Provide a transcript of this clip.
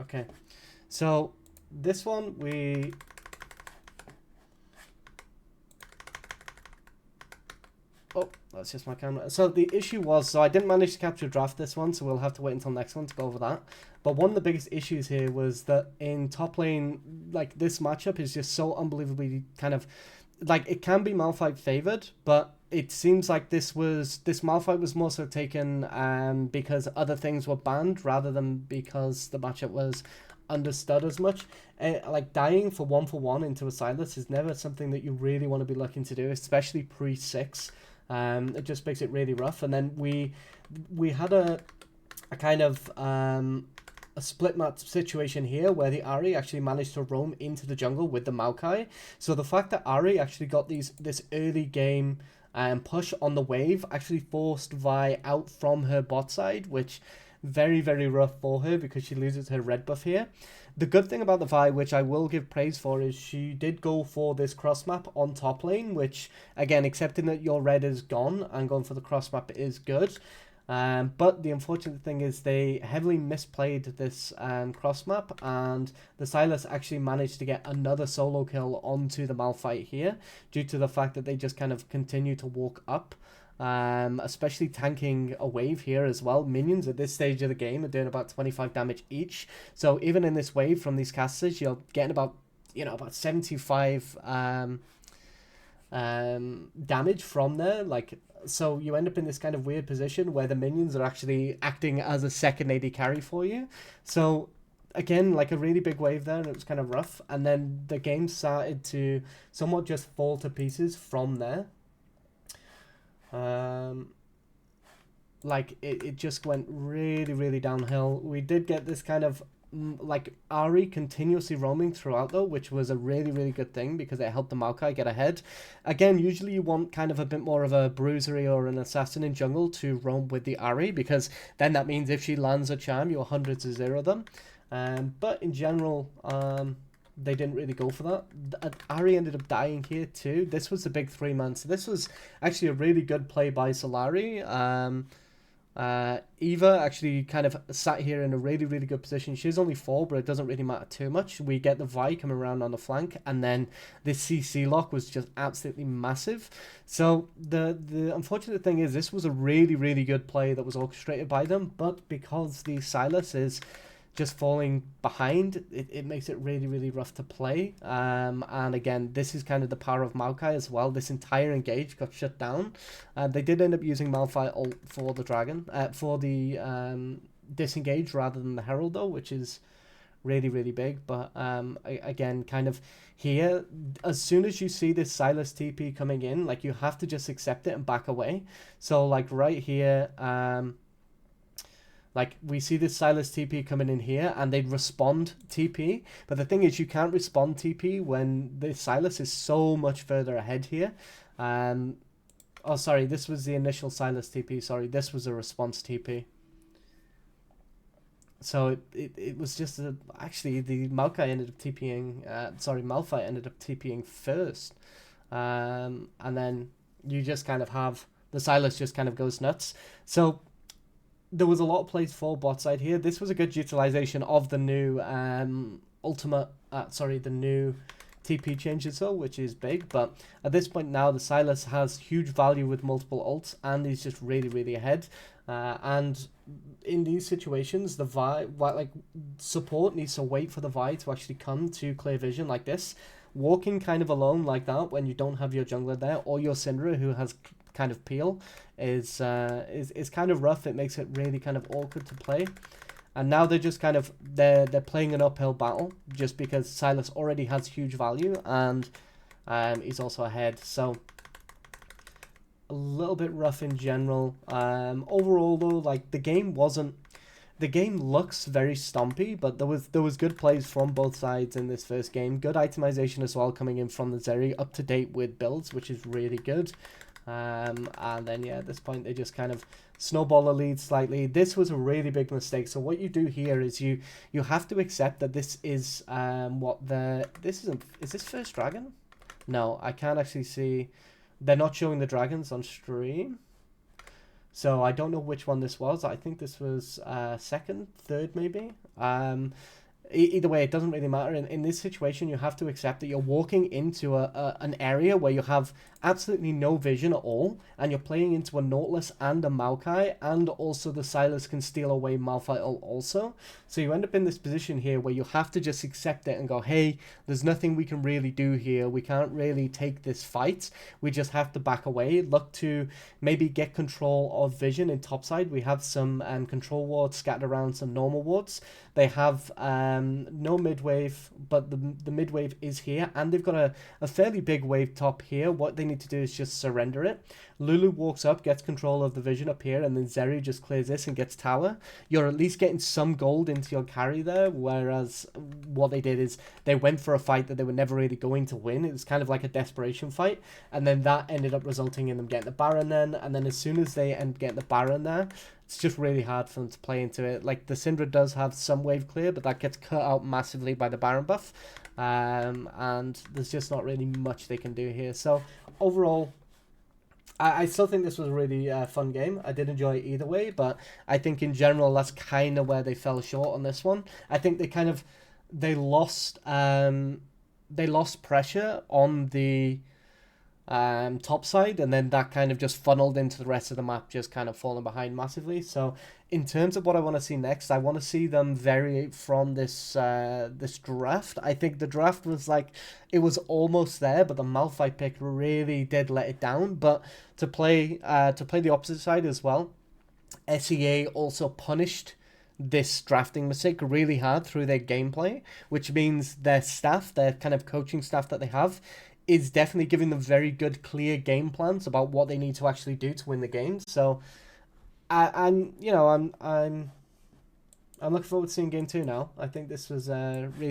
Okay, so this one we... Oh, that's just my camera. So the issue was, so I didn't manage to capture draft this one, so we'll have to wait until next one to go over that. But one of the biggest issues here was that in top lane, like, this matchup is just so unbelievably kind of, like, it can be Malphite favored, but it seems like this Malphite was more so taken because other things were banned rather than because the matchup was understood as much. Like, dying for one into a Sylas is never something that you really want to be looking to do, especially pre-6. It just makes it really rough. And then we had a kind of a split map situation here where the Ahri actually managed to roam into the jungle with the Maokai. So the fact that Ahri actually got this early game push on the wave actually forced Vi out from her bot side, which very, very rough for her because she loses her red buff here. The good thing about the Vi, which I will give praise for, is she did go for this cross map on top lane, which, again, accepting that your red is gone and going for the cross map is good. But the unfortunate thing is they heavily misplayed this cross map, and the Sylas actually managed to get another solo kill onto the Malphite here due to the fact that they just kind of continue to walk up. Especially tanking a wave here as well. Minions at this stage of the game are doing about 25 damage each. So even in this wave from these casters, you're getting about 75 damage from there. Like, so you end up in this kind of weird position where the minions are actually acting as a second AD carry for you. So again, like a really big wave there, and it was kind of rough. And then the game started to somewhat just fall to pieces from there. Like it just went really, really downhill. We did get this kind of like Ahri continuously roaming throughout though, which was a really, really good thing because it helped the Maokai get ahead. Again, usually you want kind of a bit more of a bruisery or an assassin in jungle to roam with the Ahri, because then that means if she lands a charm, you're 100-0 them. But in general, they didn't really go for that. Ahri ended up dying here too. This was the big 3-man. So this was actually a really good play by Solary. Eva actually kind of sat here in a really, really good position. She's only 4, but it doesn't really matter too much. We get the Vi coming around on the flank, and then this CC lock was just absolutely massive. So the unfortunate thing is this was a really, really good play that was orchestrated by them, but because the Sylas is just falling behind, it makes it really, really rough to play. And again, this is kind of the power of Maokai as well. This entire engage got shut down. They did end up using Malphite ult for the dragon, for the disengage rather than the herald though, which is really, really big. But again, kind of here, as soon as you see this Sylas TP coming in, like, you have to just accept it and back away. So like right here, like, we see this Sylas TP coming in here, and they'd respond TP. But the thing is, you can't respond TP when the Sylas is so much further ahead here. Oh, sorry, this was the initial Sylas TP. Sorry, this was a response TP. So it was just actually the Maokai ended up TPing. Malphite ended up TPing first, and then you just kind of have the Sylas just kind of goes nuts. So there was a lot of plays for bot side here. This was a good utilization of the new the new TP changes though, which is big. But at this point now, the Sylas has huge value with multiple ults, and he's just really, really ahead. And in these situations, the Vi, like, support needs to wait for the Vi to actually come to clear vision like this. Walking kind of alone like that when you don't have your jungler there, or your Syndra who has kind of peel, is kind of rough. It makes it really kind of awkward to play. And now they're just kind of they're playing an uphill battle just because Sylas already has huge value, and he's also ahead. So a little bit rough in general. Overall though, like, the game looks very stompy, but there was good plays from both sides in this first game. Good itemization as well coming in from the Zeri, up to date with builds, which is really good. And then yeah, at this point they just kind of snowball the lead slightly. This was a really big mistake. So what you do here is you have to accept that this is is this first dragon? No, I can't actually see. They're not showing the dragons on stream, so I don't know which one this was. I think this was second, third maybe. Either way, it doesn't really matter. In this situation, you have to accept that you're walking into an area where you have absolutely no vision at all, and you're playing into a Nautilus and a Maokai, and also the Sylas can steal away Malphite also. So you end up in this position here where you have to just accept it and go, hey, there's nothing we can really do here. We can't really take this fight. We just have to back away. Look to maybe get control of vision in topside. We have some control wards scattered around some normal wards. They have no mid-wave, but the mid-wave is here, and they've got a fairly big wave top here. What they need to do is just surrender it. Lulu walks up, gets control of the vision up here, and then Zeri just clears this and gets tower. You're at least getting some gold into your carry there, whereas what they did is they went for a fight that they were never really going to win. It was kind of like a desperation fight, and then that ended up resulting in them getting the Baron then, and then as soon as they end getting the Baron there, it's just really hard for them to play into it. Like, the Syndra does have some wave clear, but that gets cut out massively by the Baron buff. And there's just not really much they can do here. So, overall, I still think this was a really fun game. I did enjoy it either way, but I think in general, that's kind of where they fell short on this one. I think they lost pressure on the top side, and then that kind of just funneled into the rest of the map, just kind of falling behind massively. So in terms of what I want to see next, I want to see them vary from this this draft. I think the draft was like, it was almost there, but the Malphite pick really did let it down. But to play the opposite side as well, SEA also punished this drafting mistake really hard through their gameplay, which means their staff, their kind of coaching staff that they have, is definitely giving them very good, clear game plans about what they need to actually do to win the game. So, I'm looking forward to seeing game 2 now. I think this was really